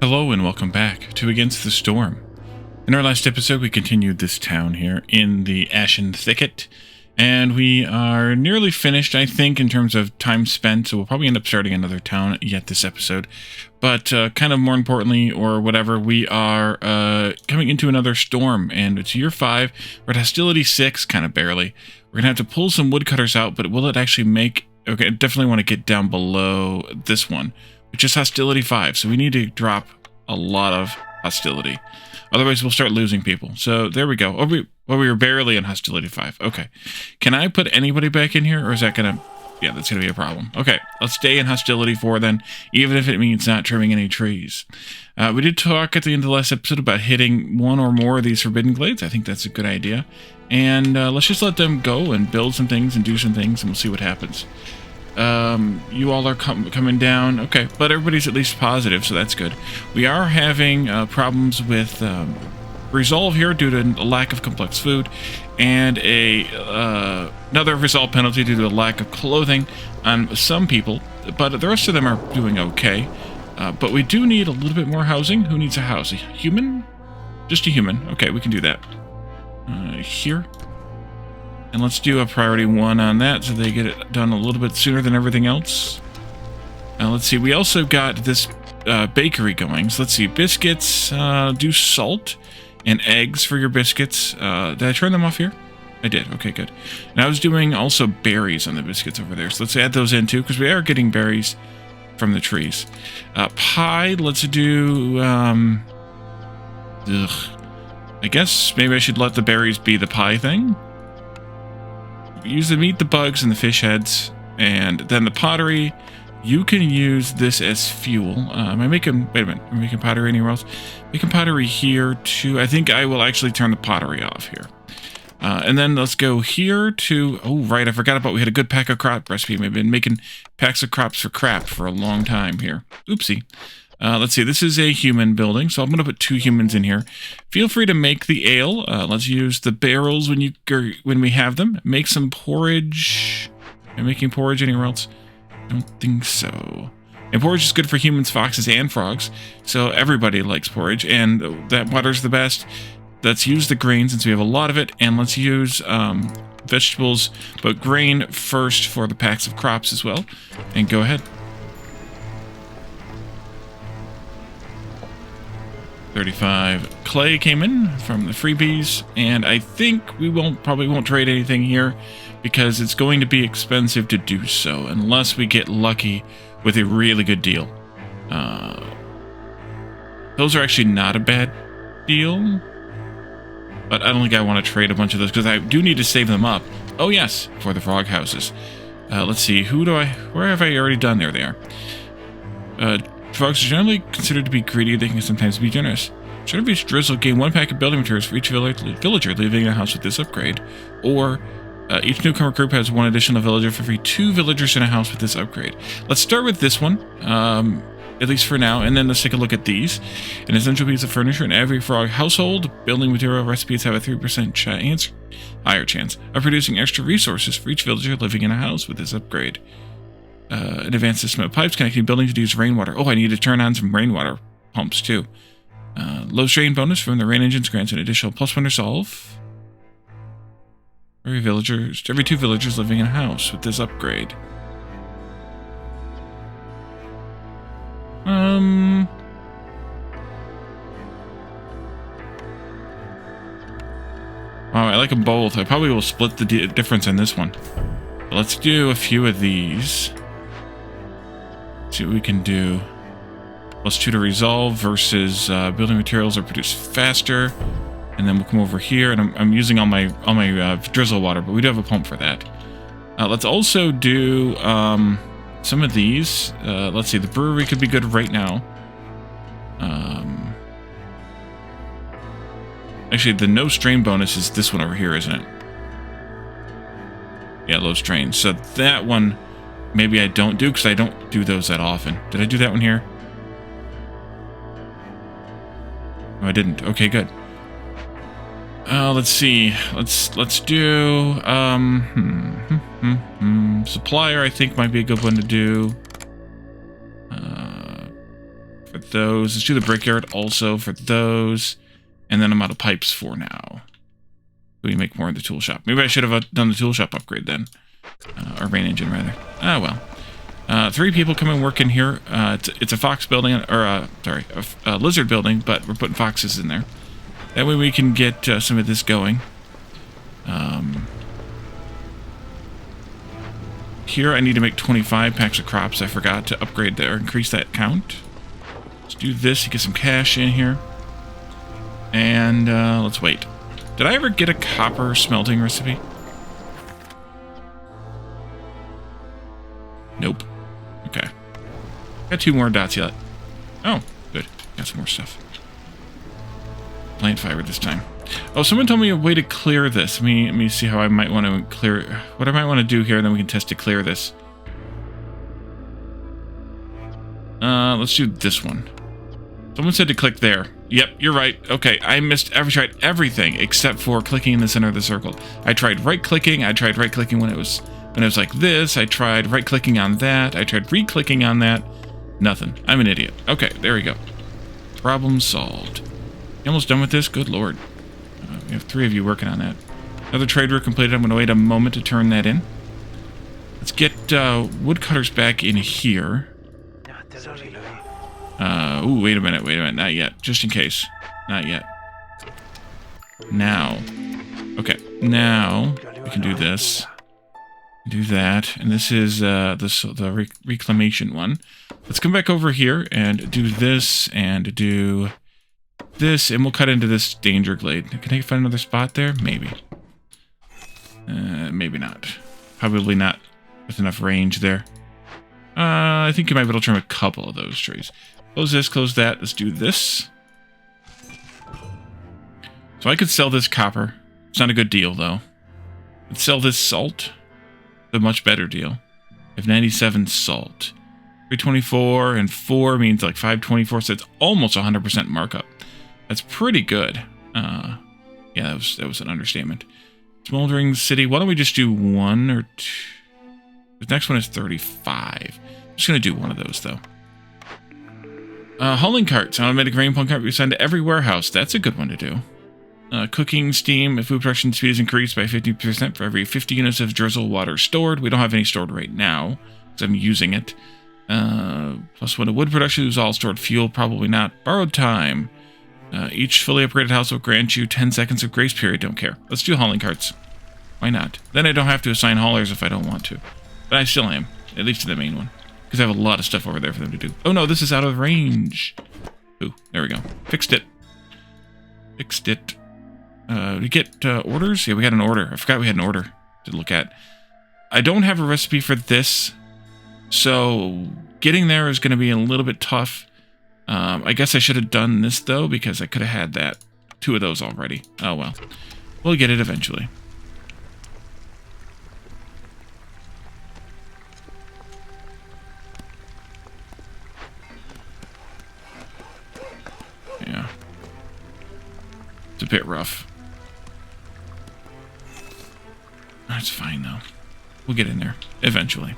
Hello and welcome back to Against the Storm. In our last episode, we continued this town here in the Ashen Thicket, and we are nearly finished, I think, in terms of time spent, so we'll probably end up starting another town yet this episode. But kind of more importantly, or whatever, we are coming into another storm, and it's year 5. We're at hostility 6, kind of barely. We're going to have to pull some woodcutters out, but will it actually make... Okay, I definitely want to get down below this one, which is hostility 5, so we need to drop a lot of hostility. Otherwise, we'll start losing people. So there we go. Oh, we were barely in hostility 5. Okay. Can I put anybody back in here, or is that going to... Yeah, that's going to be a problem. Okay, let's stay in hostility 4 then, even if it means not trimming any trees. We did talk at the end of the last episode about hitting one or more of these forbidden glades. I think that's a good idea. And let's just let them go and build some things and do some things, and we'll see what happens. You all are coming down. Okay, but everybody's at least positive, so that's good. We are having problems with resolve here due to a lack of complex food, and another resolve penalty due to a lack of clothing on some people, but the rest of them are doing okay. But we do need a little bit more housing. Who needs a house? A human? Just a human. Okay, we can do that. Here. And let's do a priority 1 on that so they get it done a little bit sooner than everything else. Let's see, we also got this bakery going. So let's see, biscuits, do salt and eggs for your biscuits. Did I turn them off here? I did, okay, good. And I was doing also berries on the biscuits over there. So let's add those in too, because we are getting berries from the trees. Pie, let's do, I guess maybe I should let the berries be the pie thing. Use the meat, the bugs, and the fish heads. And then the pottery, you can use this as fuel. Am I making... Wait a minute. Am I making pottery anywhere else? Making pottery here, too. I think I will actually turn the pottery off here. And then let's go here to... Oh, right. I forgot about... We had a good pack of crop recipe. We've been making packs of crops for crap for a long time here. Oopsie. Let's see, this is a human building, so I'm going to put 2 humans in here. Feel free to make the ale. Let's use the barrels when we have them. Make some porridge. Am I making porridge anywhere else? I don't think so. And porridge is good for humans, foxes, and frogs, so everybody likes porridge, and that water's the best. Let's use the grain since we have a lot of it, and let's use vegetables, but grain first for the packs of crops as well. And go ahead. 35 clay came in from the freebies, and I think we probably won't trade anything here because it's going to be expensive to do so unless we get lucky with a really good deal. Those are actually not a bad deal, but I don't think I want to trade a bunch of those because I do need to save them up. Oh yes, for the frog houses. Let's see, where have I already done? There they are. Frogs are generally considered to be greedy. They can sometimes be generous. Shadowbeast Drizzle gain 1 pack of building materials for each villager living in a house with this upgrade. Or each newcomer group has 1 additional villager for every 2 villagers in a house with this upgrade. Let's start with this one, at least for now, and then let's take a look at these. An essential piece of furniture in every frog household. Building material recipes have a 3% higher chance of producing extra resources for each villager living in a house with this upgrade. An advanced system of pipes connecting buildings to use rainwater. Oh, I need to turn on some rainwater pumps too. Low strain bonus from the rain engines grants an additional +1 resolve. Every 2 villagers living in a house with this upgrade. Oh, I like them both. I probably will split the difference on this one. Let's do a few of these. See what we can do. +2 to resolve versus building materials are produced faster. And then we'll come over here, and I'm using all my drizzle water, but we do have a pump for that. Let's also do some of these. Let's see, the brewery could be good right now. Actually, the no strain bonus is this one over here, isn't it? Yeah, low strain. So that one, maybe I don't do, because I don't do those that often. Did I do that one here? No, I didn't. Okay, good. Let's see. Let's do supplier. I think might be a good one to do. for those. Let's do the brickyard also for those. And then I'm out of pipes for now. We make more in the tool shop. Maybe I should have done the tool shop upgrade then. Or rain engine, rather. Ah, well. 3 people come and work in here. It's a fox building, or, sorry, a lizard building, but we're putting foxes in there. That way we can get some of this going. Here I need to make 25 packs of crops. I forgot to upgrade there, increase that count. Let's do this to get some cash in here. And let's wait. Did I ever get a copper smelting recipe? Nope. Okay. Got 2 more dots yet. Oh, good. Got some more stuff. Plant fiber this time. Oh, someone told me a way to clear this. Let me see how I might want to clear... What I might want to do here, and then we can test to clear this. Let's do this one. Someone said to click there. Yep, you're right. Okay, I tried everything except for clicking in the center of the circle. I tried right-clicking. I tried right-clicking when it was like this. I tried right-clicking on that. I tried re-clicking on that. Nothing. I'm an idiot. Okay, there we go. Problem solved. You almost done with this? Good lord. We have 3 of you working on that. Another trade route completed. I'm going to wait a moment to turn that in. Let's get woodcutters back in here. Ooh, wait a minute. Not yet. Just in case. Not yet. Now. Okay. Now, we can do this. Do that. And this is the reclamation one. Let's come back over here and do this and do this. And we'll cut into this danger glade. Can I find another spot there? Maybe. Maybe not. Probably not with enough range there. I think you might be able to trim a couple of those trees. Close this, close that. Let's do this. So I could sell this copper. It's not a good deal, though. Let's sell this salt. A much better deal. I have 97 salt. 324 and 4 means like 524, so it's almost 100% markup. That's pretty good. Yeah, that was an understatement. Smoldering City. Why don't we just do 1 or 2? The next one is 35. I'm just going to do one of those, though. Hauling carts. Automatic grain pulling cart we assigned to every warehouse. That's a good one to do. Cooking steam. Food production speed is increased by 50% for every 50 units of drizzle water stored. We don't have any stored right now, because I'm using it. Plus 1 to wood production is all stored fuel. Probably not. Borrowed time. Each fully upgraded house will grant you 10 seconds of grace period. Don't care. Let's do hauling carts. Why not? Then I don't have to assign haulers if I don't want to. But I still am. At least to the main one. Because I have a lot of stuff over there for them to do. Oh no, this is out of range. Ooh, there we go. Fixed it. Fixed it. Did we get orders? Yeah, we got an order. I forgot we had an order to look at. I don't have a recipe for this. So getting there is going to be a little bit tough. I guess I should have done this though, because I could have had that. 2 of those already. Oh well. We'll get it eventually. Yeah. It's a bit rough. That's fine, though. We'll get in there. Eventually.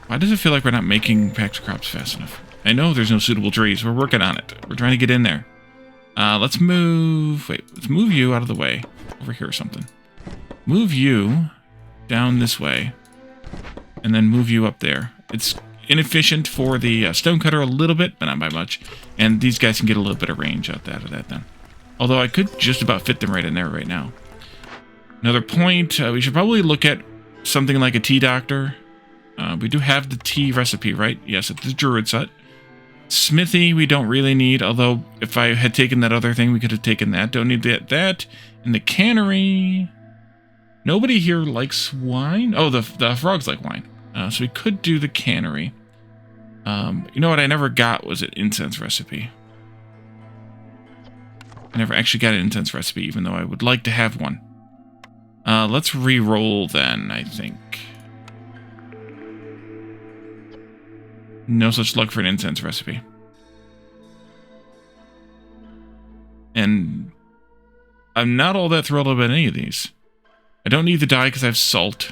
Why does it feel like we're not making packs of crops fast enough? I know there's no suitable trees. We're working on it. We're trying to get in there. Let's move... Wait, let's move you out of the way. Over here or something. Move you down this way. And then move you up there. It's inefficient for the stonecutter a little bit, but not by much. And these guys can get a little bit of range out of that then. Although I could just about fit them right in there right now. Another point, we should probably look at something like a tea doctor. We do have the tea recipe, right? Yes, it's the Druid's Hut. Smithy, we don't really need, although if I had taken that other thing, we could have taken that. Don't need that. And the cannery... Nobody here likes wine? Oh, the frogs like wine. So we could do the cannery. You know what I never got was an incense recipe. I never actually got an incense recipe, even though I would like to have one. Let's re-roll then, I think. No such luck for an incense recipe. And I'm not all that thrilled about any of these. I don't need the dye because I have salt.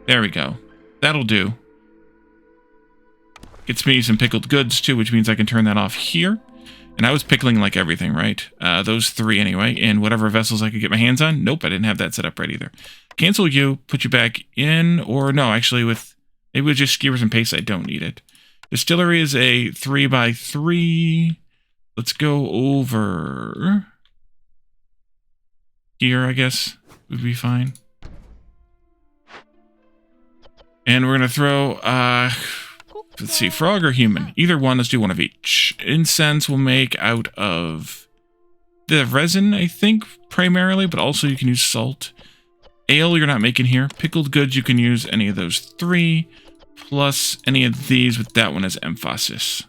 There we go. That'll do. Gets me some pickled goods, too, which means I can turn that off here. And I was pickling like everything, right? Those 3 anyway. And whatever vessels I could get my hands on. Nope, I didn't have that set up right either. Cancel you, put you back in, or no, actually maybe with just skewers and paste, I don't need it. Distillery is a 3x3. Let's go over here, I guess, would be fine. And we're going to throw, let's see, frog or human. Either one, let's do one of each. Incense we'll make out of the resin, I think, primarily, but also you can use salt. Ale you're not making here. Pickled goods, you can use any of those 3, plus any of these with that one as emphasis.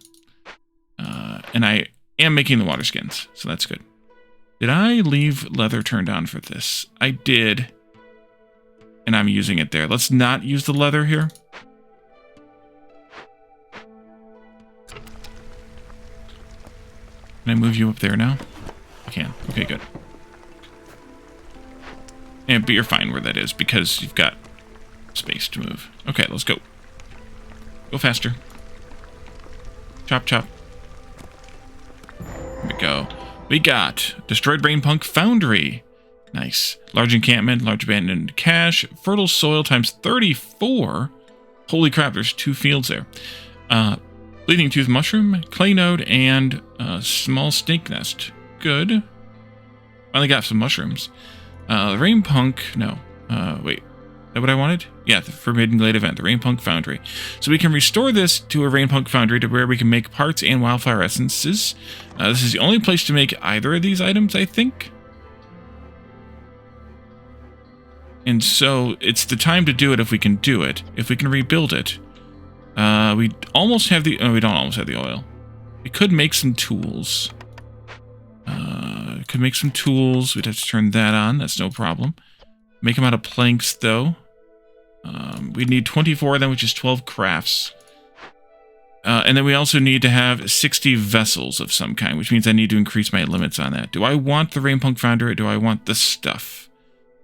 And I am making the water skins, so that's good. Did I leave leather turned on for this? I did. And I'm using it there. Let's not use the leather here. Can I move you up there now? I can. Okay, good. Yeah, but you're fine where that is because you've got space to move. Okay, let's go. Go faster. Chop, chop. Here we go. We got Destroyed Rainpunk Foundry. Nice. Large encampment, large abandoned cache, fertile soil times 34. Holy crap, there's 2 fields there. Bleeding tooth mushroom, clay node, and small snake nest. Good. Finally got some mushrooms. Rainpunk, no. Wait. Is that what I wanted? Yeah, the Forbidden Glade event, the Rainpunk Foundry. So we can restore this to a Rainpunk Foundry to where we can make parts and wildfire essences. This is the only place to make either of these items, I think. And so it's the time to do it if we can do it. If we can rebuild it. We almost have the... Oh, we don't almost have the oil. We could make some tools. We'd have to turn that on. That's no problem. Make them out of planks, though. We need 24 of them, which is 12 crafts. And then we also need to have 60 vessels of some kind, which means I need to increase my limits on that. Do I want the Rainpunk Foundry or do I want the stuff?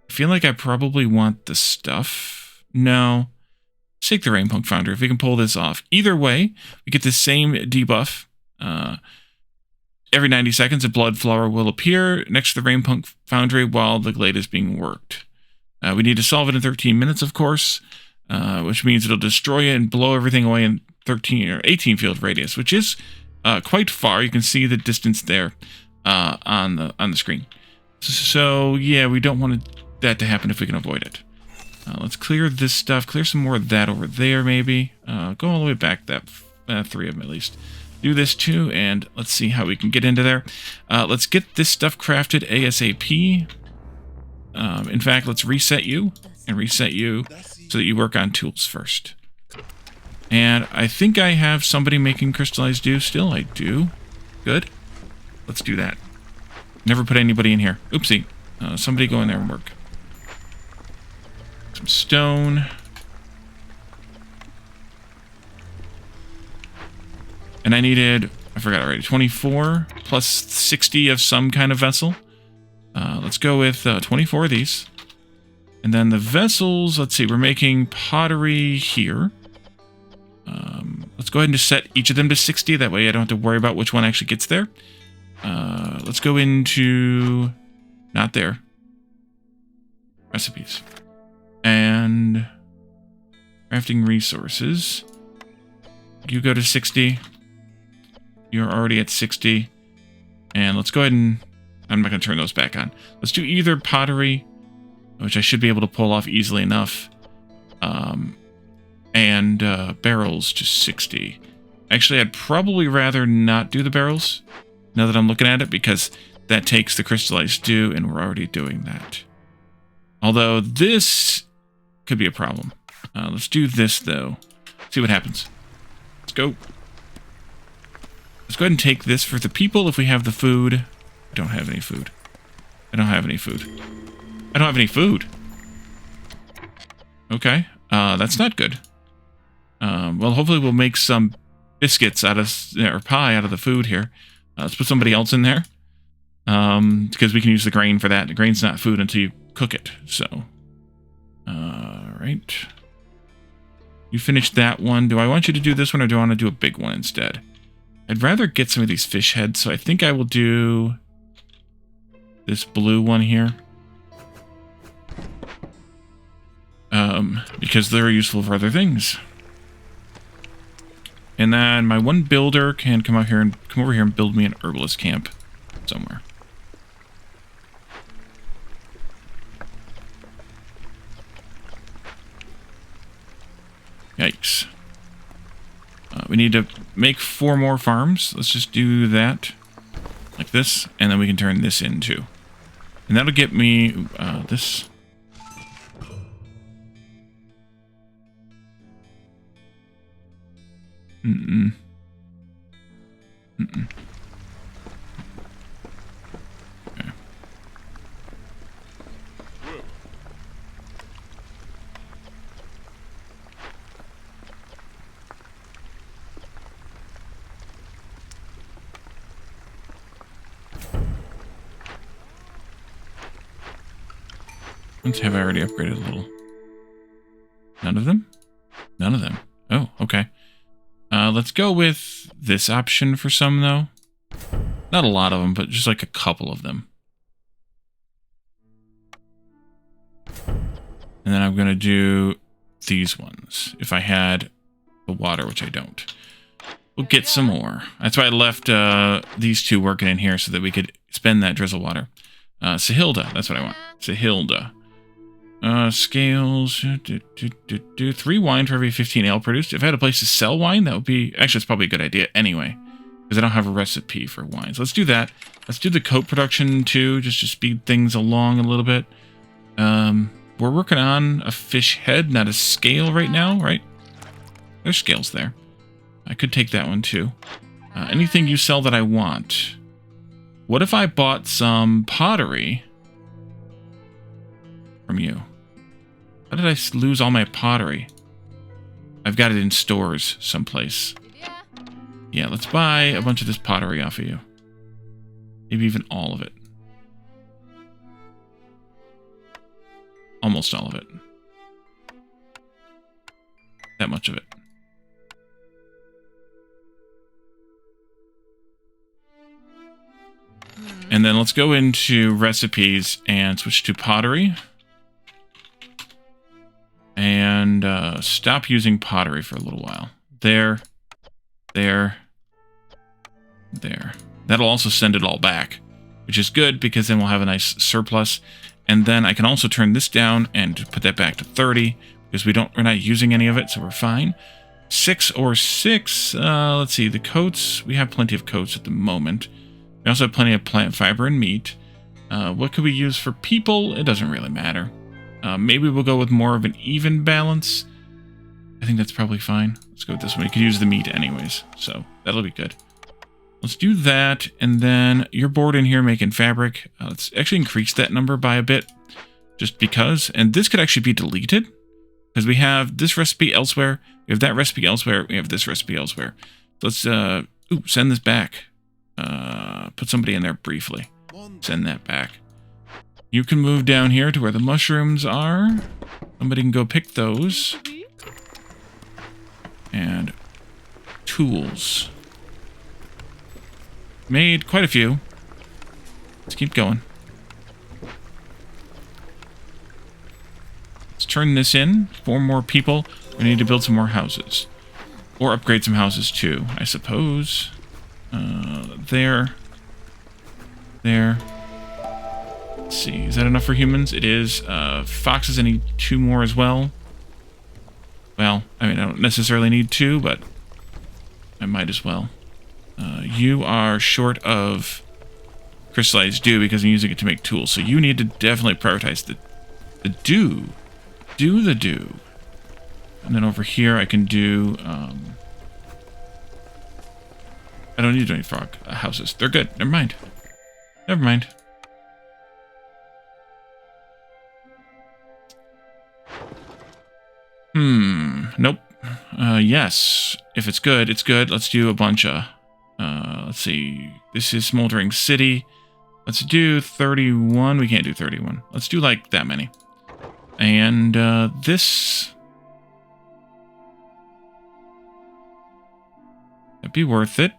I feel like I probably want the stuff. No. Let's take the Rainpunk Foundry if we can pull this off. Either way, we get the same debuff. Every 90 seconds, a blood flower will appear next to the Rainpunk Foundry while the glade is being worked. We need to solve it in 13 minutes, of course, which means it'll destroy it and blow everything away in 13 or 18 field radius, which is quite far. You can see the distance there on the screen. So yeah, we don't want that to happen if we can avoid it. Let's clear this stuff. Clear some more of that over there, maybe. Go all the way back, that 3 of them at least. Do this too, and let's see how we can get into there. Let's get this stuff crafted ASAP. In fact, let's reset you and reset you so that you work on tools first. And I think I have somebody making crystallized dew still. I do. Good. Let's do that. Never put anybody in here. Oopsie. Somebody go in there and work. Some stone. And I needed, I forgot already, 24 plus 60 of some kind of vessel. Let's go with 24 of these. And then the vessels, let's see, we're making pottery here. Let's go ahead and just set each of them to 60. That way I don't have to worry about which one actually gets there. Let's go into, not there, recipes. And crafting resources. You go to 60. You're already at 60. And let's go ahead and... I'm not going to turn those back on. Let's do either pottery, which I should be able to pull off easily enough, and barrels to 60. Actually, I'd probably rather not do the barrels, now that I'm looking at it, because that takes the crystallized dew, and we're already doing that. Although this could be a problem. Let's do this, though. See what happens. Let's go. Let's go ahead and take this for the people if we have the food. I don't have any food. I don't have any food. I don't have any food. Okay. That's not good. Well, hopefully we'll make some biscuits out of, or pie out of the food here. Let's put somebody else in there. Because we can use the grain for that. The grain's not food until you cook it. So, right. You finished that one. Do I want you to do this one, or do I want to do a big one instead? I'd rather get some of these fish heads, so I think I will do this blue one here. Because they're useful for other things. And then my one builder can come over here and build me an herbalist camp somewhere. Yikes. We need to make 4 more farms. Let's just do that like this, and then we can turn this into. And that'll get me this. Mm-mm. Mm-mm. Okay. Ones have I already upgraded a little? None of them? None of them. Oh, okay. Let's go with this option for some, though. Not a lot of them, but just like a couple of them. And then I'm going to do these ones. If I had the water, which I don't. We'll get some more. That's why I left these two working in here so that we could spend that drizzle water. Sahilda, that's what I want. Sahilda. Scales. 3 wine for every 15 ale produced. If I had a place to sell wine, that would be... Actually, it's probably a good idea anyway. Because I don't have a recipe for wines. Let's do that. Let's do the coat production too, just to speed things along a little bit. We're working on a fish head, not a scale right now, right? There's scales there. I could take that one too. Anything you sell that I want. What if I bought some pottery from you? How did I lose all my pottery? I've got it in stores someplace. Yeah, let's buy a bunch of this pottery off of you. Maybe even all of it. Almost all of it. That much of it. And then let's go into recipes and switch to pottery. And stop using pottery for a little while. There. That'll also send it all back, which is good because then we'll have a nice surplus. And then I can also turn this down and put that back to 30 because we're not using any of it, so we're fine. 6 or 6. Let's see, the coats. We have plenty of coats at the moment. We also have plenty of plant fiber and meat. What could we use for people? It doesn't really matter. Maybe we'll go with more of an even balance. I think that's probably fine. Let's go with this one. We could use the meat anyways, so that'll be good. Let's do that, and then you're bored in here making fabric. Let's actually increase that number by a bit, just because. And this could actually be deleted, because we have this recipe elsewhere, we have that recipe elsewhere, we have this recipe elsewhere. So let's send this back. Put somebody in there briefly. Send that back. You can move down here to where the mushrooms are. Somebody can go pick those. And tools. Made quite a few. Let's keep going. Let's turn this in. 4 more people. We need to build some more houses. Or upgrade some houses too, I suppose. There. Let's see, is that enough for humans? It is. Foxes, I need 2 more as well. Well, I mean, I don't necessarily need 2, but I might as well. You are short of crystallized dew because I'm using it to make tools, so you need to definitely prioritize the dew. Do the dew. And then over here I can do... I don't need to do any frog houses. They're good. Never mind. Never mind. Nope. Yes. If it's good, it's good. Let's do a bunch of... let's see. This is Smoldering City. Let's do 31. We can't do 31. Let's do like that many. And this... That'd be worth it.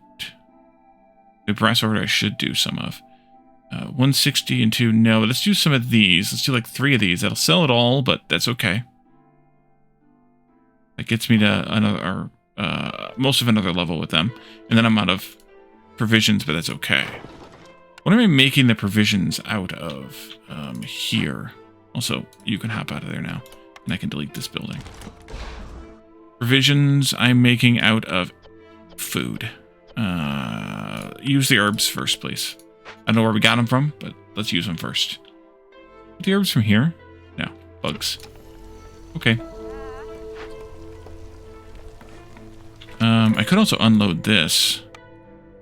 The brass order I should do some of. 160 and 2. No, let's do some of these. Let's do like 3 of these. That'll sell it all, but that's okay. That gets me to another, most of another level with them. And then I'm out of provisions, but that's okay. What am I making the provisions out of here? Also, you can hop out of there now. And I can delete this building. Provisions I'm making out of food. Use the herbs first, please. I don't know where we got them from, but let's use them first. The herbs from here? No, bugs. Okay. I could also unload this.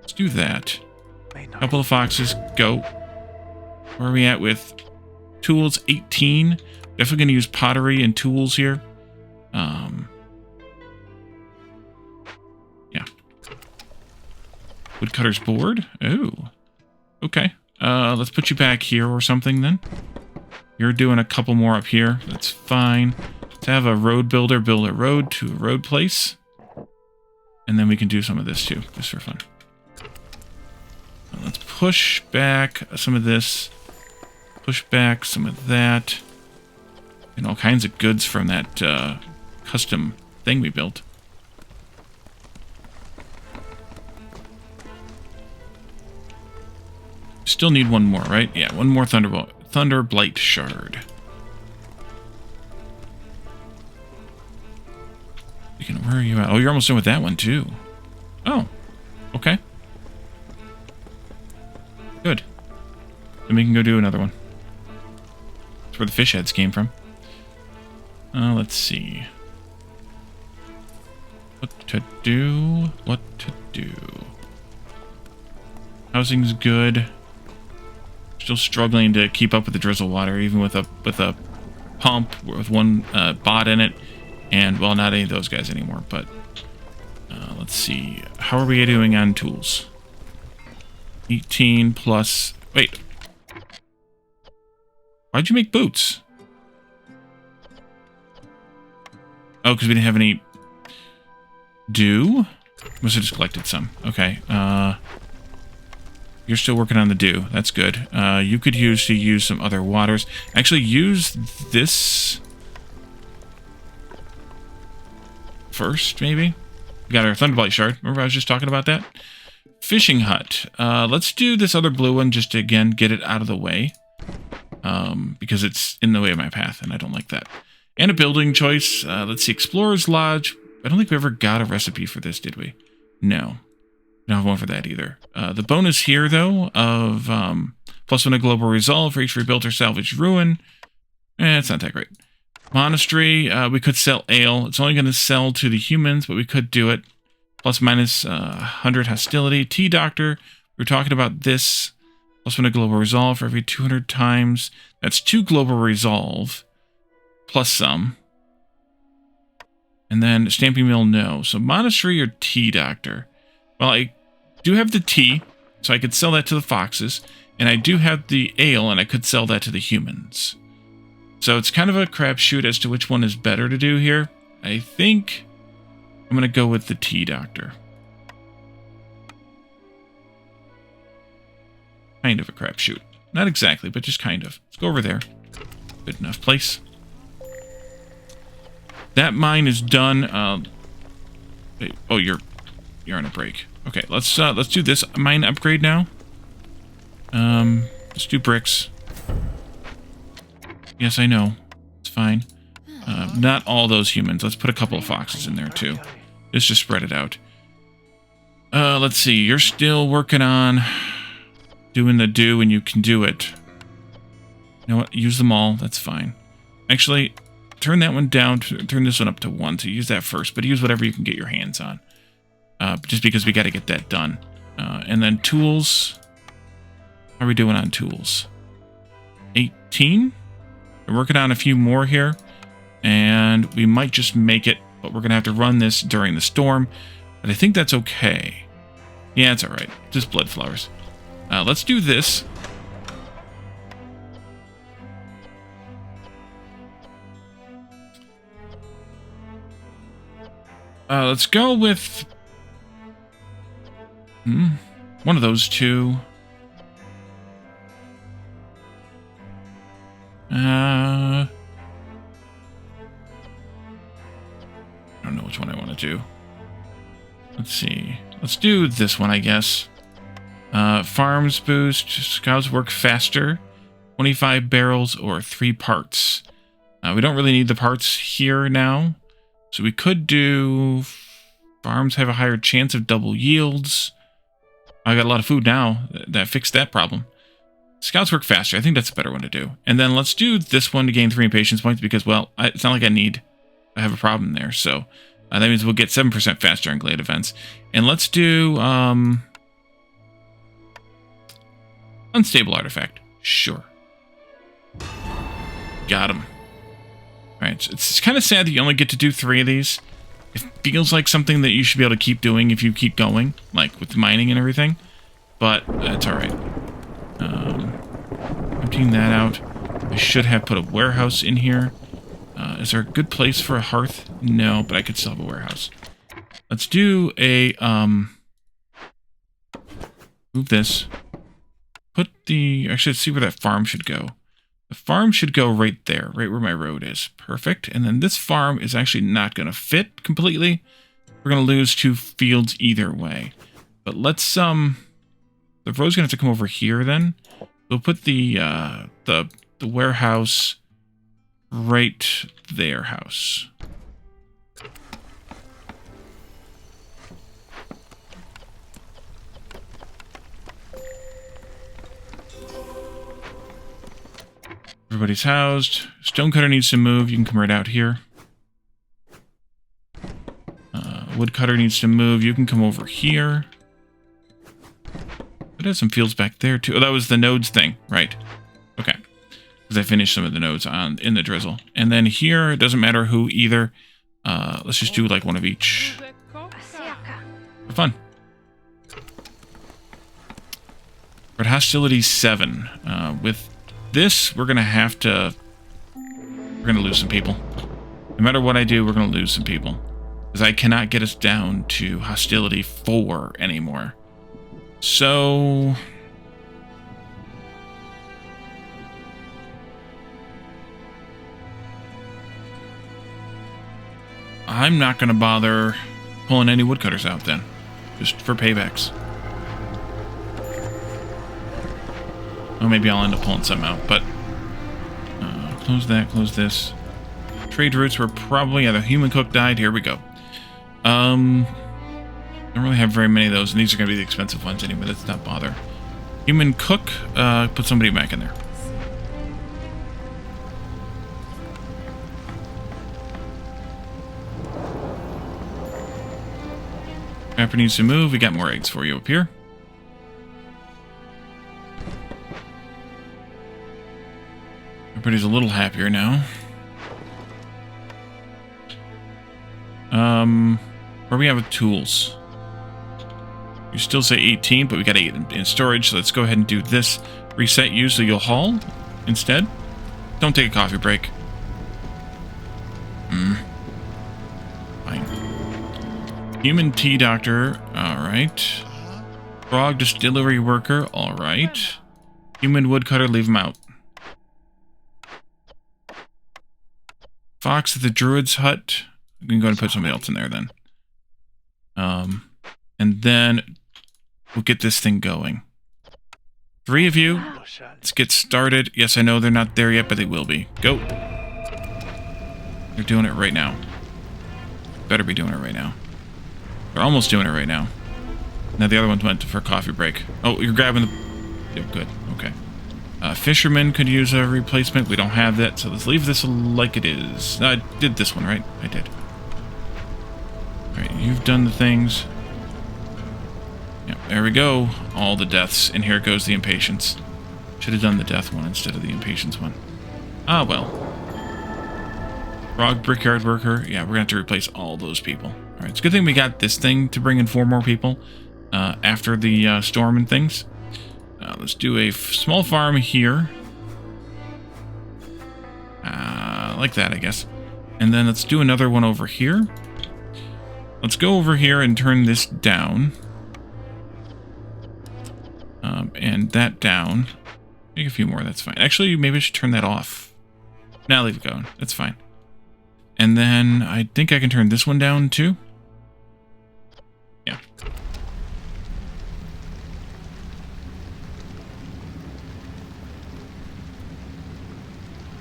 Let's do that. Couple of foxes, go. Where are we at with tools? 18. Definitely going to use pottery and tools here. Yeah. Woodcutter's board. Oh. Okay. Let's put you back here or something then. You're doing a couple more up here. That's fine. Let's have a road builder build a road to a road place. And then we can do some of this too, just for fun. Let's push back some of this. Push back some of that. And all kinds of goods from that custom thing we built. Still need one more, right? Yeah, one more Thunderblight shard. Where are you at? Oh, you're almost done with that one too. Oh, okay. Good. Then we can go do another one. That's where the fish heads came from. Let's see. What to do? What to do? Housing's good. Still struggling to keep up with the drizzle water, even with a pump with one bot in it. And, well, not any of those guys anymore, but let's see. How are we doing on tools? 18 plus... Wait. Why'd you make boots? Oh, because we didn't have any... dew? Must have just collected some. Okay. You're still working on the dew. That's good. You could use some other waters. Actually, use this... first, maybe? We got our Thunderblight shard. Remember I was just talking about that? Fishing hut. Let's do this other blue one just to, again, get it out of the way. Because it's in the way of my path, and I don't like that. And a building choice. Let's see. Explorer's Lodge. I don't think we ever got a recipe for this, did we? No. We don't have one for that either. The bonus here, though, of +1 to global resolve for each rebuilt or salvaged ruin. It's not that great. Monastery, we could sell ale. It's only going to sell to the humans, but we could do it. ± 100 hostility. Tea Doctor, we're talking about this. +1 to global resolve for every 200 times. That's 2 global resolve. Plus some. And then Stamping Mill, no. So Monastery or Tea Doctor? Well, I do have the tea, so I could sell that to the foxes. And I do have the ale, and I could sell that to the humans. So it's kind of a crapshoot as to which one is better to do here. I think I'm going to go with the Tea Doctor. Kind of a crapshoot. Not exactly, but just kind of. Let's go over there. Good enough place. That mine is done. Wait, oh, you're on a break. Okay, let's do this mine upgrade now. Let's do bricks. Yes, I know. It's fine. Not all those humans. Let's put a couple of foxes in there, too. Let's just spread it out. Let's see. You're still working on doing the do, and you can do it. You know what? Use them all. That's fine. Actually, turn that one down. Turn this one up to 1. So use that first, but use whatever you can get your hands on. Just because we got to get that done. And then tools. How are we doing on tools? 18? We're working on a few more here, and we might just make it, but we're going to have to run this during the storm, but I think that's okay. Yeah, it's all right. Just blood flowers. Let's do this. Let's go with one of those two. I don't know which one I want to do. Let's see. Let's do this one, I guess. Farms boost. Scouts work faster. 25 barrels or 3 parts. We don't really need the parts here now. So we could do... Farms have a higher chance of double yields. I got a lot of food now. That fixed that problem. Scouts work faster. I think that's a better one to do. And then let's do this one to gain 3 impatience points because, well, it's not like I have a problem there. So that means we'll get 7% faster on Glade events. And let's do unstable artifact. Sure. Got him. Alright, so it's kind of sad that you only get to do 3 of these. It feels like something that you should be able to keep doing if you keep going, like with mining and everything. But it's alright. Emptying that out. I should have put a warehouse in here. Is there a good place for a hearth? No, but I could still have a warehouse. Let's do a, move this. Put the, actually, let's see where that farm should go. The farm should go right there, right where my road is. Perfect. And then this farm is actually not going to fit completely. We're going to lose 2 fields either way. But let's, the road's going to have to come over here then. We'll put the warehouse right there house. Everybody's housed. Stonecutter needs to move. You can come right out here. Woodcutter needs to move. You can come over here. It has some fields back there too. Oh, that was the nodes thing, right? Okay, because I finished some of the nodes in the drizzle. And then here, it doesn't matter who either. Let's just do like one of each. For fun. We're at hostility 7. With this, we're gonna lose some people. No matter what I do, we're gonna lose some people. Because I cannot get us down to hostility 4 anymore. So... I'm not gonna bother pulling any woodcutters out then. Just for paybacks. Or maybe I'll end up pulling some out, but... close that, close this. Trade routes were probably... Yeah, the human cook died. Here we go. Don't really have very many of those, and these are going to be the expensive ones anyway. Let's not bother. Human cook, put somebody back in there. Crapper needs to move. We got more eggs for you up here. Everybody's a little happier now. Where we have with tools? You still say 18, but we got 8 in storage, so let's go ahead and do this. Reset you so you'll haul instead. Don't take a coffee break. Fine. Human tea doctor, alright. Frog distillery worker, alright. Human woodcutter, leave him out. Fox at the druid's hut. We can go and put somebody else in there then. And then we'll get this thing going. 3 of you. Let's get started. Yes, I know they're not there yet, but they will be. Go. They're doing it right now. Better be doing it right now. They're almost doing it right now. Now the other ones went for a coffee break. Oh, you're grabbing the... Yeah, good. Okay. Fisherman could use a replacement. We don't have that, so let's leave this like it is. No, I did this one, right? I did. Alright, you've done the things. Yep, there we go. All the deaths, and here goes the impatience. Should have done the death one instead of the impatience one. Ah, well. Frog brickyard worker. Yeah, we're going to have to replace all those people. Alright, it's a good thing we got this thing to bring in 4 more people after the storm and things. Let's do a small farm here. Like that, I guess. And then let's do another one over here. Let's go over here and turn this down. And that down. Make a few more, that's fine. Actually, maybe I should turn that off. Now leave it going. That's fine. And then I think I can turn this one down too. Yeah.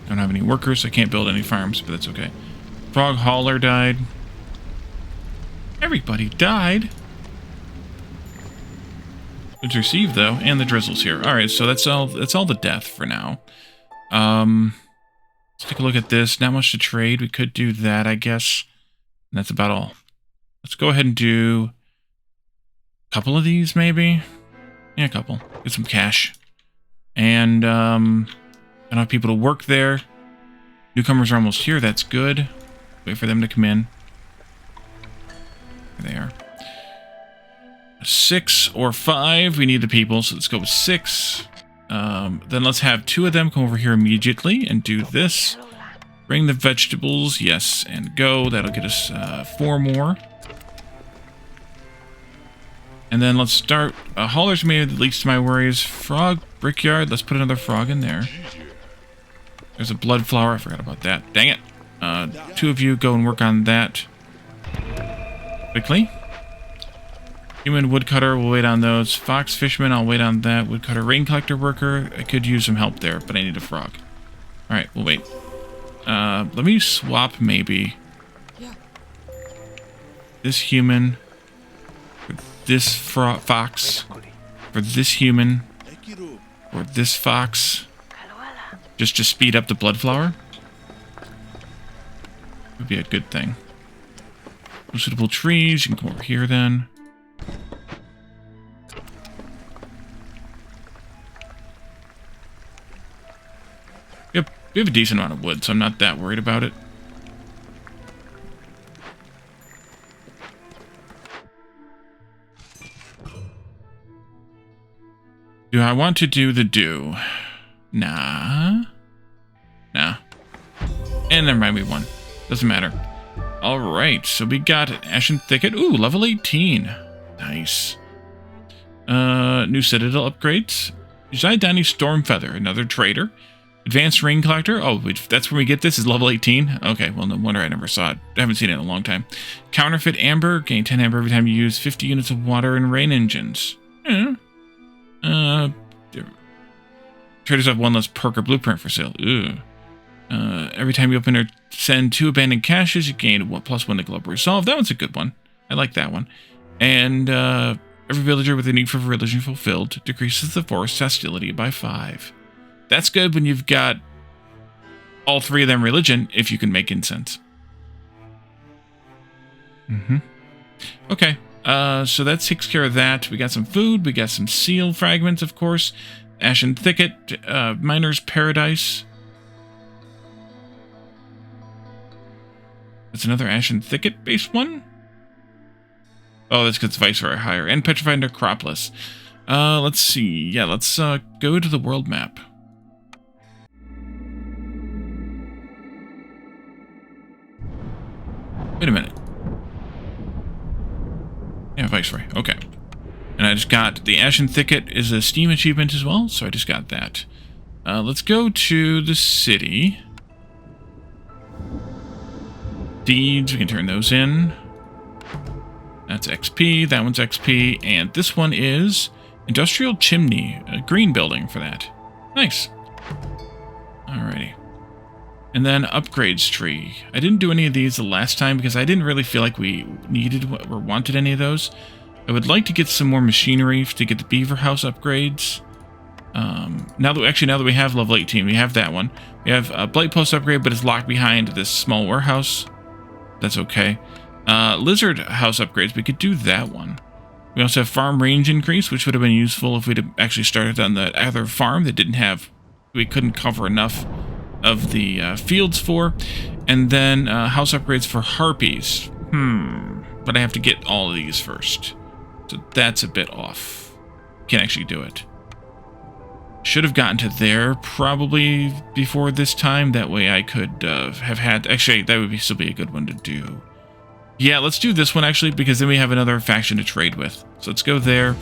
Don't have any workers, so I can't build any farms, but that's okay. Frog hauler died. Everybody died. It's received though, and the drizzle's here. All right, so that's all the death for now. Let's take a look at this. Not much to trade. We could do that, I guess. And that's about all. Let's go ahead and do a couple of these, maybe. Yeah, a couple. Get some cash. And I don't have people to work there. Newcomers are almost here. That's good. Wait for them to come in. There they are. 6 or 5. We need the people, so let's go with 6. Then let's have 2 of them come over here immediately and do this. Bring the vegetables, yes, and go. That'll get us 4 more. And then let's start. Haulers made the least of my worries. Frog brickyard. Let's put another frog in there. There's a blood flower. I forgot about that. Dang it. 2 of you go and work on that quickly. Human woodcutter, we'll wait on those. Fox fisherman, I'll wait on that. Woodcutter rain collector worker, I could use some help there, but I need a frog. Alright, we'll wait. Let me swap maybe this human for this fox, for this human, or this fox, just to speed up the blood flower. Would be a good thing. No suitable trees, you can come over here then. Yep, we have a decent amount of wood, so I'm not that worried about it. Do I want to do the do? Nah. Nah. And never mind, we won. Doesn't matter. Alright, so we got Ashen Thicket. Ooh, level 18. Nice. New Citadel upgrades. Zaidani Stormfeather, another trader. Advanced Rain Collector. Oh, that's where we get this, is level 18? Okay, well, no wonder I never saw it. I haven't seen it in a long time. Counterfeit Amber. Gain 10 Amber every time you use 50 units of water and rain engines. Traders have 1 less perk or blueprint for sale. Ooh. Every time you open or send 2 abandoned caches, you gain +1 to global resolve. That one's a good one. I like that one. And every villager with a need for religion fulfilled decreases the forest hostility by 5. That's good when you've got all 3 of them religion, if you can make incense. Okay, so that takes care of that. We got some food. We got some seal fragments, of course. Ashen Thicket, Miner's Paradise. That's another Ashen Thicket-based one? Oh, that's because it's Viceroy higher. And Petrified Necropolis. Let's see. Yeah, let's go to the world map. Wait a minute. Yeah, Viceroy. Okay. And I just got the Ashen Thicket is a Steam achievement as well, so I just got that. Let's go to the city. Deeds, we can turn those in. That's XP, that one's XP, and this one is Industrial Chimney, a green building for that. Nice. Alrighty. And then upgrades tree. I didn't do any of these the last time because I didn't really feel like we needed or wanted any of those. I would like to get some more machinery to get the beaver house upgrades. Now that we have level 18, we have that one. We have a blight post upgrade, but it's locked behind this small warehouse. That's okay. Lizard house upgrades, we could do that one. We also have farm range increase, which would have been useful if we'd actually started on the other farm that we couldn't cover enough of the fields for. And then house upgrades for harpies. But I have to get all of these first. So that's a bit off. Can't actually do it. Should have gotten to there probably before this time. That way I could have had... Actually, that would still be a good one to do. Yeah, let's do this one actually, because then we have another faction to trade with. So let's go there,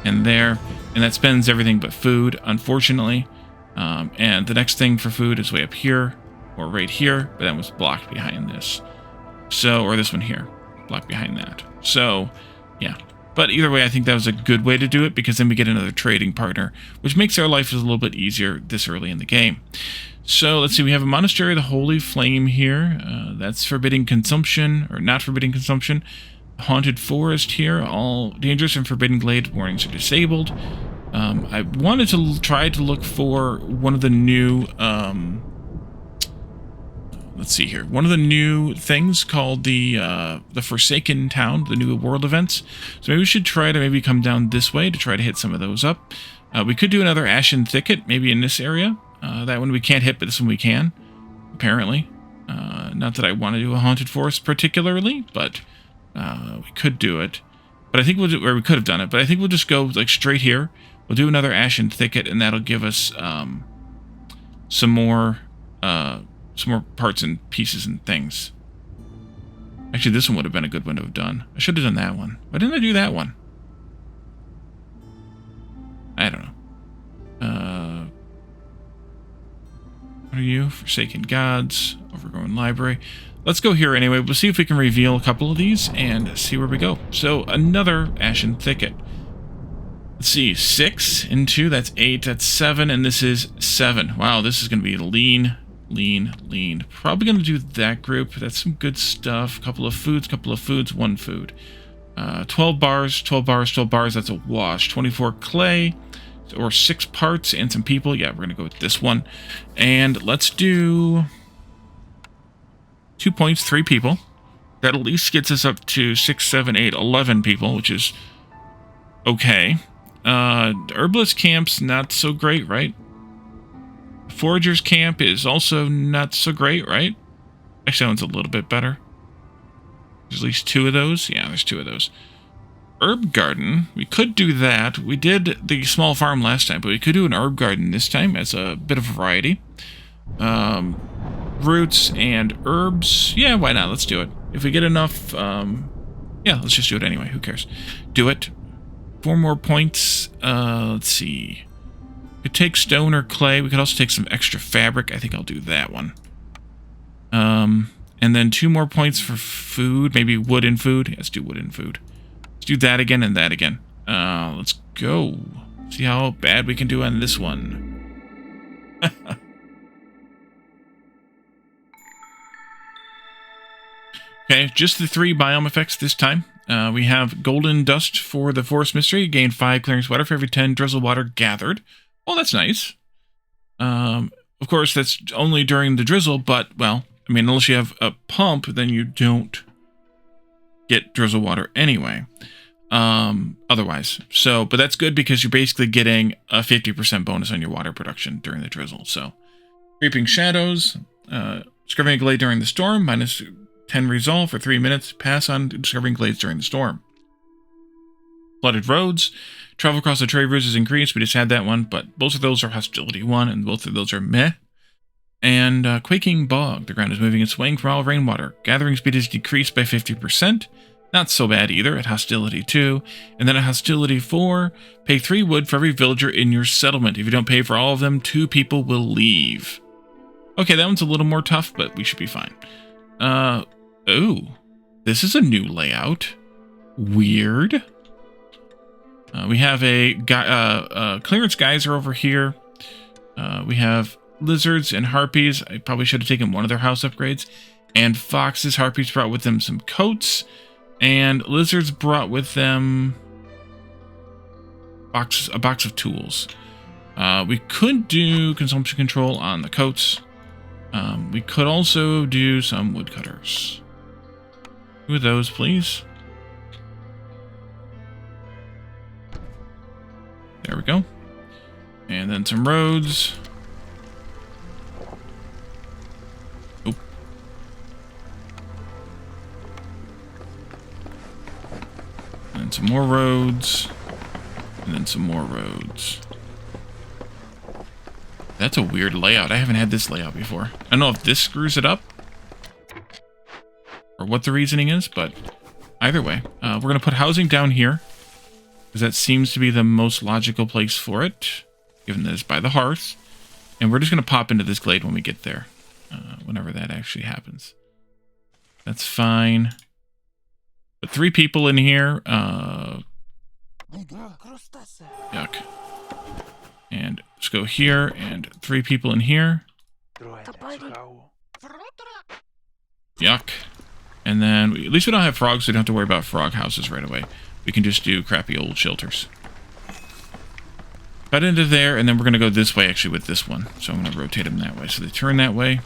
and that spends everything but food, unfortunately. And the next thing for food is way up here, or right here, but that was blocked behind this. So, or this one here, blocked behind that. So, yeah. But either way, I think that was a good way to do it, because then we get another trading partner, which makes our life a little bit easier this early in the game. So let's see, we have a Monastery of the Holy Flame here. That's forbidding consumption, or not forbidding consumption. Haunted Forest here. All dangerous and forbidden glade warnings are disabled. I wanted to try to look for one of the new... let's see here. One of the new things called the Forsaken Town, the new world events. So maybe we should try to maybe come down this way to try to hit some of those up. We could do another Ashen Thicket, maybe in this area. That one we can't hit, but this one we can, apparently. Not that I want to do a Haunted Forest particularly, but we could do it. But I think we'll do, or we could have done it, but I think we'll just go like straight here. We'll do another Ashen Thicket, and that'll give us some more parts and pieces and things. Actually, this one would have been a good one to have done. I should have done that one. Why didn't I do that one? I don't know. What are you? Forsaken Gods, Overgrown Library. Let's go here anyway. We'll see if we can reveal a couple of these and see where we go. So, another Ashen Thicket. Let's see, 6 and 2, that's 8, that's 7, and this is 7. Wow, this is going to be lean. Probably going to do that group. That's some good stuff. Couple of foods, 1 food. 12 bars, that's a wash. 24 clay, or 6 parts, and some people. Yeah, we're going to go with this one. And let's do 2 points, 3 people. That at least gets us up to 6, 7, 8, 11 people, which is okay. Herbalist camp's not so great, right? Forager's camp is also not so great, right? Actually, that one's a little bit better. There's at least 2 of those. Yeah, there's 2 of those. Herb garden, we could do that. We did the small farm last time, but we could do an herb garden this time as a bit of variety. Roots and herbs. Yeah, why not? Let's do it. If we get enough, yeah, let's just do it anyway. Who cares? Do it. 4 more points. Let's see. We could take stone or clay. We could also take some extra fabric. I think I'll do that one. And then 2 more points for food. Maybe wood and food. Let's do wood and food. Let's do that again and that again. Let's go. See how bad we can do on this one. Okay, just the 3 biome effects this time. We have Golden Dust for the Forest Mystery. Gain 5 clearance water for every 10 drizzle water gathered. Well, that's nice. Of course, that's only during the drizzle, but, well, I mean, unless you have a pump, then you don't get drizzle water anyway. Otherwise. So, but that's good because you're basically getting a 50% bonus on your water production during the drizzle. So, Creeping Shadows, discovering a glade during the storm, minus 10 resolve for 3 minutes. Pass on discovering glades during the storm. Flooded Roads. Travel across the trade routes is increased. We just had that one, but both of those are Hostility 1, and both of those are meh. And Quaking Bog. The ground is moving and swaying from all rainwater. Gathering speed is decreased by 50%. Not so bad either at Hostility 2. And then at Hostility 4, pay 3 wood for every villager in your settlement. If you don't pay for all of them, 2 people will leave. Okay, that one's a little more tough, but we should be fine. Oh, this is a new layout. Weird. We have a clearance geyser over here. We have lizards and harpies. I probably should have taken one of their house upgrades. And foxes, harpies brought with them some coats. And lizards brought with them a box of tools. We could do consumption control on the coats. We could also do some woodcutters. 2 of those, please. There we go. And then some roads. Oop. And then some more roads. And then some more roads. That's a weird layout. I haven't had this layout before. I don't know if this screws it up. or what the reasoning is, but either way. We're going to put housing down here, because that seems to be the most logical place for it, given that it's by the hearth. And we're just going to pop into this glade when we get there, whenever that actually happens. That's fine. Put 3 people in here. Yuck. And let's go here, and 3 people in here. Yuck. And then, at least we don't have frogs, so we don't have to worry about frog houses right away. We can just do crappy old shelters. Cut into there, and then we're going to go this way, actually, with this one. So I'm going to rotate them that way. So they turn that way.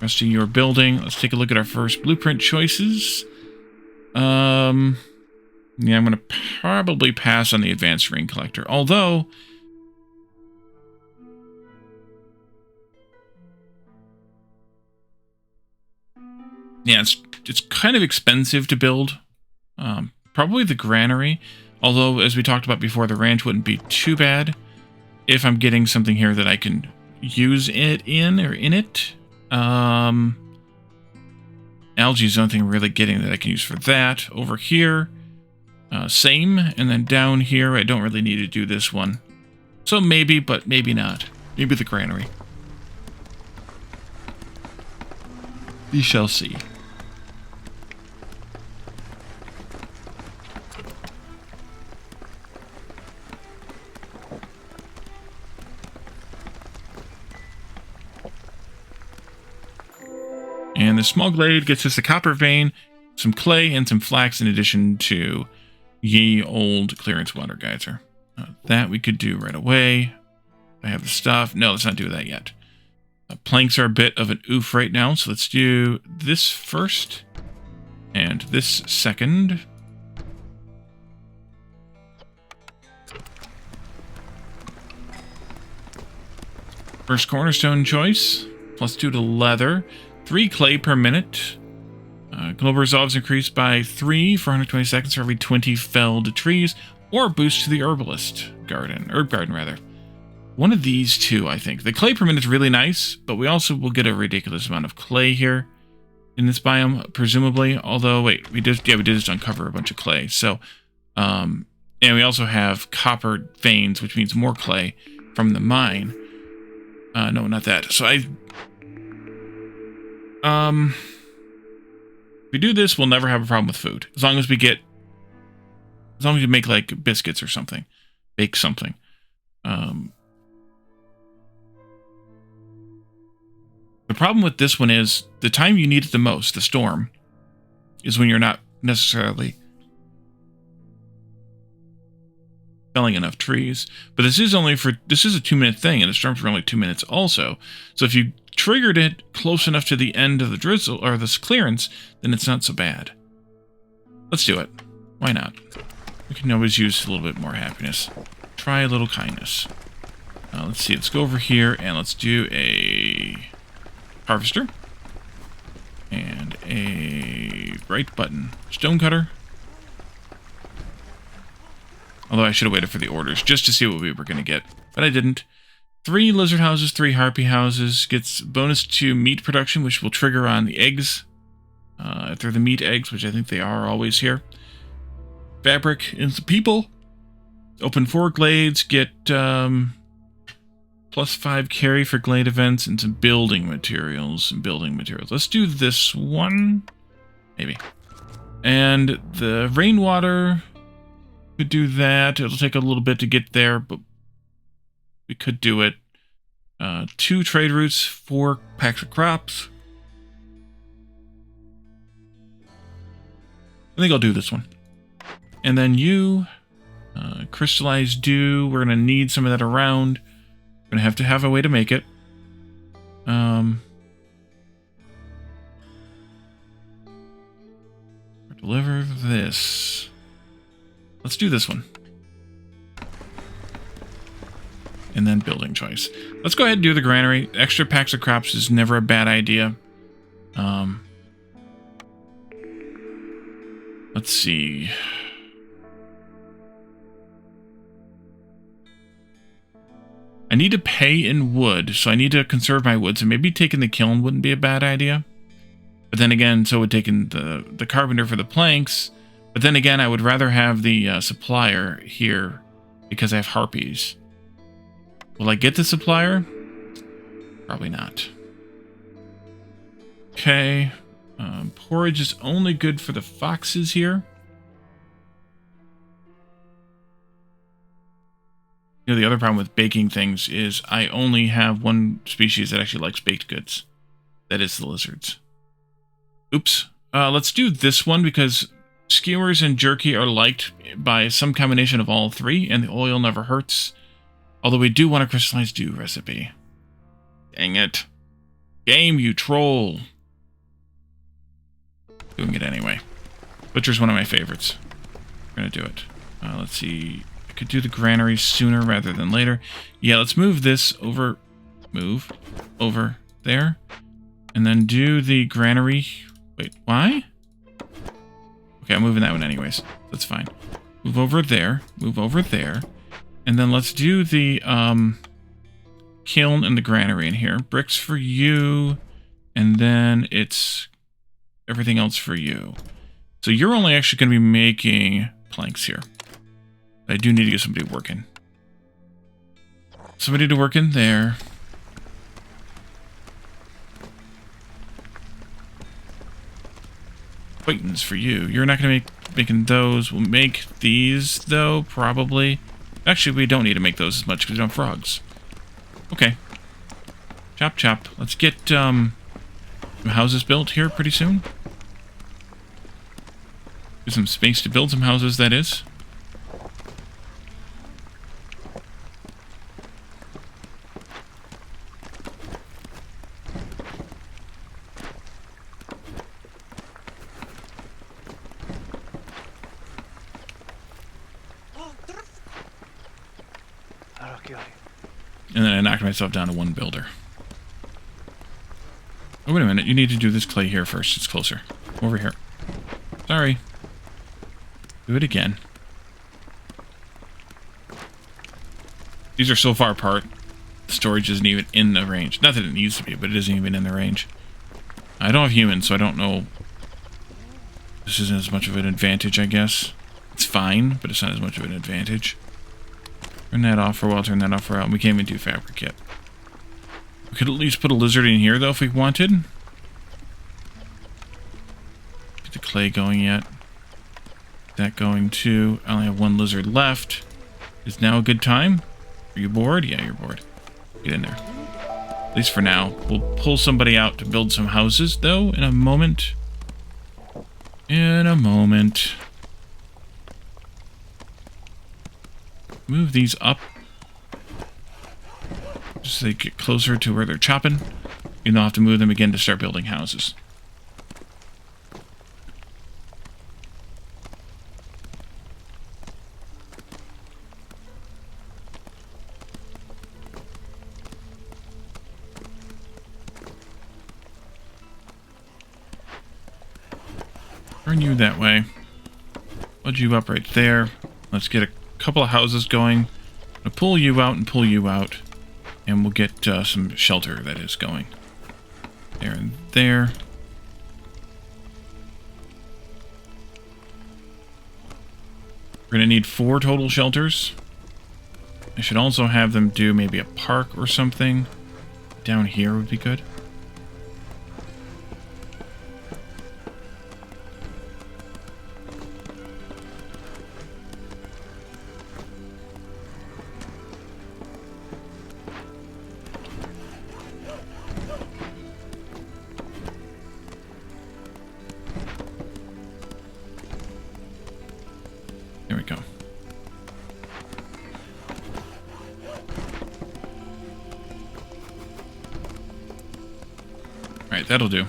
Rest of your building. Let's take a look at our first blueprint choices. Yeah, I'm going to probably pass on the advanced ring collector. Although, yeah, it's kind of expensive to build. Probably the granary. Although, as we talked about before, the ranch wouldn't be too bad if I'm getting something here that I can use it in, or in it. Algae is the only thing I'm really getting that I can use for that. Over here, same. And then down here, I don't really need to do this one. So maybe, but maybe not. Maybe the granary. We shall see. And the small glade gets us a copper vein, some clay, and some flax in addition to ye old clearance water geyser. That we could do right away. I have the stuff. No, let's not do that yet. Planks are a bit of an oof right now, so let's do this first and this second. First cornerstone choice, +2 to leather. 3 clay per minute. Global resolves increased by 3 for 120 seconds for every 20 felled trees, or boost to the herb garden rather. One of these two, I think. The clay per minute is really nice, but we also will get a ridiculous amount of clay here in this biome, presumably. Although, wait, we did just uncover a bunch of clay. So, and we also have copper veins, which means more clay from the mine. No, not that. So if we do this, we'll never have a problem with food. As long as we make like biscuits or something. Bake something. The problem with this one is the time you need it the most, the storm, is when you're not necessarily felling enough trees. But this is a 2-minute thing, and the storms were only 2 minutes also. So if you triggered it close enough to the end of the drizzle or this clearance, then it's not so bad. Let's do it. Why not? We can always use a little bit more happiness. Try a little kindness. Let's see. Let's go over here and let's do a harvester and a right button stonecutter. Although I should have waited for the orders just to see what we were going to get, but I didn't. 3 lizard houses, 3 harpy houses. Gets bonus to meat production, which will trigger on the eggs. If they're the meat eggs, which I think they are always here. Fabric and some people. Open 4 glades. Get +5 carry for glade events and some building materials. Let's do this one. Maybe. And the rainwater. Could do that. It'll take a little bit to get there, but we could do it. 2 trade routes, 4 packs of crops. I think I'll do this one. And then you, crystallized dew. We're going to need some of that around. We're going to have a way to make it. Deliver this. Let's do this one. And then building choice. Let's go ahead and do the granary. Extra packs of crops is never a bad idea. Let's see. I need to pay in wood, so I need to conserve my wood. So maybe taking the kiln wouldn't be a bad idea. But then again, so would taking the carpenter for the planks. But then again, I would rather have the supplier here because I have harpies. Will I get the supplier? Probably not. Okay. Porridge is only good for the foxes here. You know, the other problem with baking things is I only have one species that actually likes baked goods. That is the lizards. Oops. Let's do this one because skewers and jerky are liked by some combination of all three, and the oil never hurts. Although we do want a crystallized dew recipe. Dang it. Game, you troll. Doing it anyway. Butcher's one of my favorites. We're going to do it. Let's see. I could do the granary sooner rather than later. Yeah, let's move this over. Move over there. And then do the granary. Wait, why? Okay, I'm moving that one anyways. That's fine. Move over there. Move over there. And then let's do the kiln and the granary in here. Bricks for you. And then it's everything else for you. So you're only actually going to be making planks here. I do need to get somebody working. Somebody to work in there. Acquaintance for you. You're not going to be making those. We'll make these, though, probably. Actually, we don't need to make those as much because we don't have frogs. Okay. Chop, chop. Let's get some houses built here pretty soon. Give some space to build some houses, that is. And then I knocked myself down to one builder. Oh, wait a minute. You need to do this clay here first. It's closer. Over here. Sorry. Do it again. These are so far apart. The storage isn't even in the range. Not that it needs to be, but it isn't even in the range. I don't have humans, so I don't know. This isn't as much of an advantage, I guess. It's fine, but it's not as much of an advantage. Turn that off for a while, turn that off for a while. We can't even do fabric yet. We could at least put a lizard in here, though, if we wanted. Get the clay going yet. That going too. I only have one lizard left. Is now a good time? Are you bored? Yeah, you're bored. Get in there. At least for now. We'll pull somebody out to build some houses, though, in a moment. In a moment. Move these up. Just so they get closer to where they're chopping. And they'll have to move them again to start building houses. Turn you that way. Put you up right there. Let's get a couple of houses going. I'll pull you out and pull you out. And we'll get some shelter that is going. There and there. We're going to need 4 total shelters. I should also have them do maybe a park or something. Down here would be good. There we go. Alright, that'll do.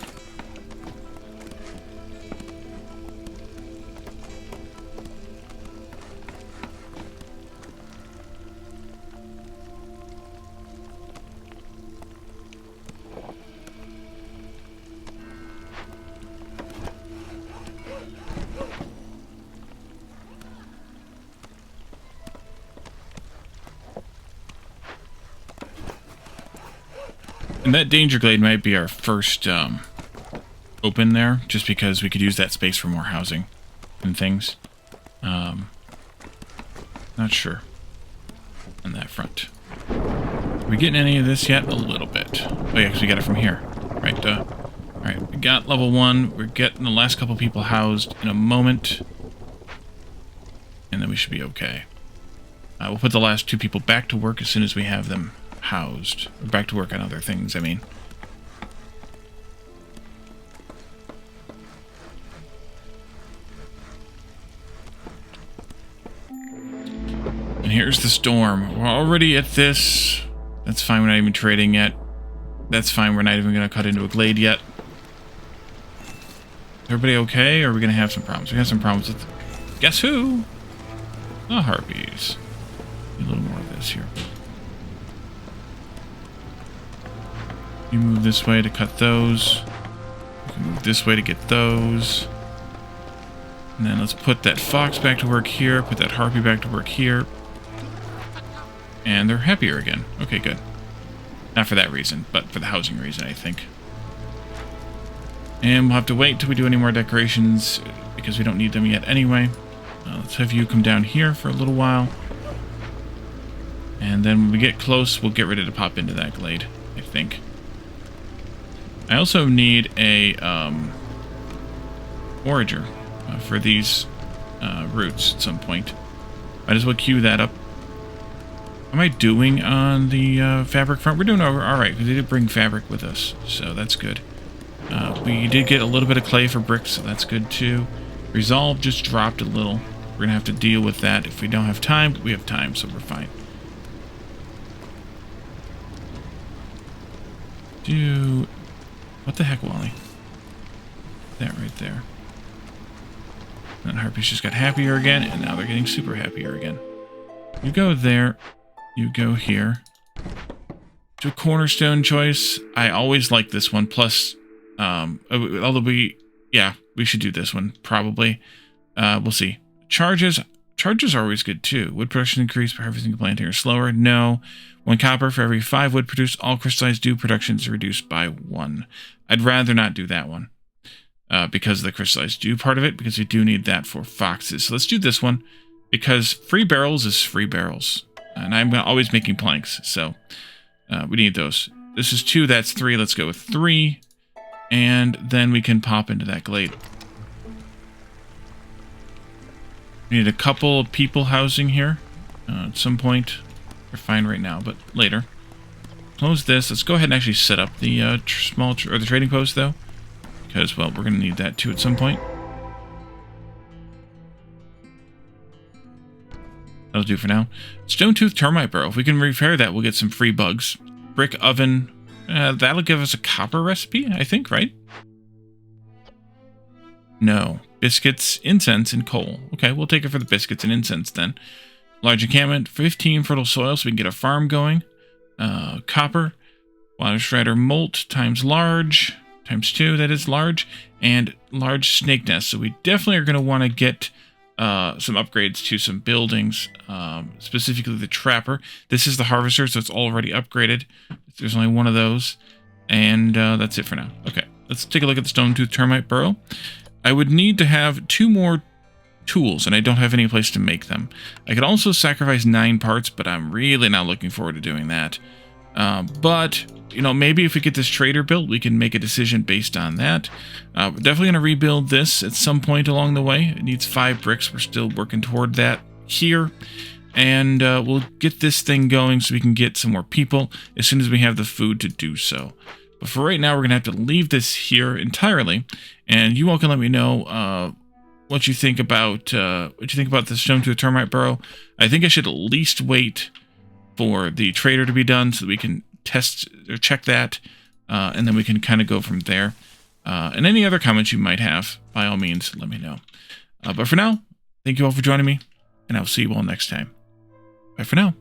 And that danger glade might be our first open there, just because we could use that space for more housing and things. Not sure on that front. Are we getting any of this yet? A little bit. Oh yeah, because we got it from here. Right, Alright, we got level 1. We're getting the last couple people housed in a moment. And then we should be okay. We'll put the last 2 people back to work as soon as we have them housed. Or back to work on other things, I mean. And here's the storm. We're already at this. That's fine, we're not even trading yet. That's fine, we're not even going to cut into a glade yet. Is everybody okay, or are we going to have some problems? We have some problems with... Guess who? The harpies. A little more of this here. You move this way to cut those. You can move this way to get those. And then let's put that fox back to work here. Put that harpy back to work here. And they're happier again. Okay, good. Not for that reason, but for the housing reason, I think. And we'll have to wait till we do any more decorations, because we don't need them yet anyway. Let's have you come down here for a little while. And then when we get close, we'll get ready to pop into that glade, I think. I also need a forager for these roots at some point. Might as well queue that up. How am I doing on the fabric front? We're doing alright, because we did bring fabric with us, so that's good. We did get a little bit of clay for bricks, so that's good too. Resolve just dropped a little. We're going to have to deal with that. If we don't have time, we have time, so we're fine. What the heck, Wally? That right there. And harpies just got happier again, and now they're getting super happier again. You go there. You go here. To a cornerstone choice. I always like this one. Plus, although we should do this one, probably. We'll see. Charges are always good, too. Wood production increased by harvesting a plant here slower. No. 1 copper for every 5 wood produced. All crystallized dew production is reduced by 1. I'd rather not do that one. Because of the crystallized dew part of it, because we do need that for foxes. So let's do this one, because free barrels is free barrels. And I'm always making planks, so we need those. This is 2, that's 3. Let's go with 3. And then we can pop into that glade. We need a couple of people housing here at some point. We're fine right now, but later. Close this. Let's go ahead and actually set up the the trading post, though. Because, well, we're going to need that too at some point. That'll do for now. Stone tooth termite burrow. If we can repair that, we'll get some free bugs. Brick oven. That'll give us a copper recipe, I think, right? No. Biscuits, incense, and coal. Okay, we'll take it for the biscuits and incense then. Large encampment. 15 fertile soil so we can get a farm going. Copper. Water strider molt times large. Times 2, that is large. And large snake nest. So we definitely are going to want to get... some upgrades to some buildings, specifically the trapper. This is the harvester, so it's already upgraded. There's only one of those, and that's it for now. Okay, let's take a look at the stone tooth termite burrow. I would need to have 2 more tools, and I don't have any place to make them. I could also sacrifice 9 parts, but I'm really not looking forward to doing that. But, you know, maybe if we get this trader built, we can make a decision based on that. We're definitely going to rebuild this at some point along the way. It needs 5 bricks. We're still working toward that here. And we'll get this thing going so we can get some more people as soon as we have the food to do so. But for right now, we're going to have to leave this here entirely. And you all can let me know what you think about the stone tooth termite burrow. I think I should at least wait for the trader to be done so that we can test or check that, and then we can kind of go from there. And any other comments you might have, by all means, let me know. But for now, thank you all for joining me, and I'll see you all next time. Bye for now.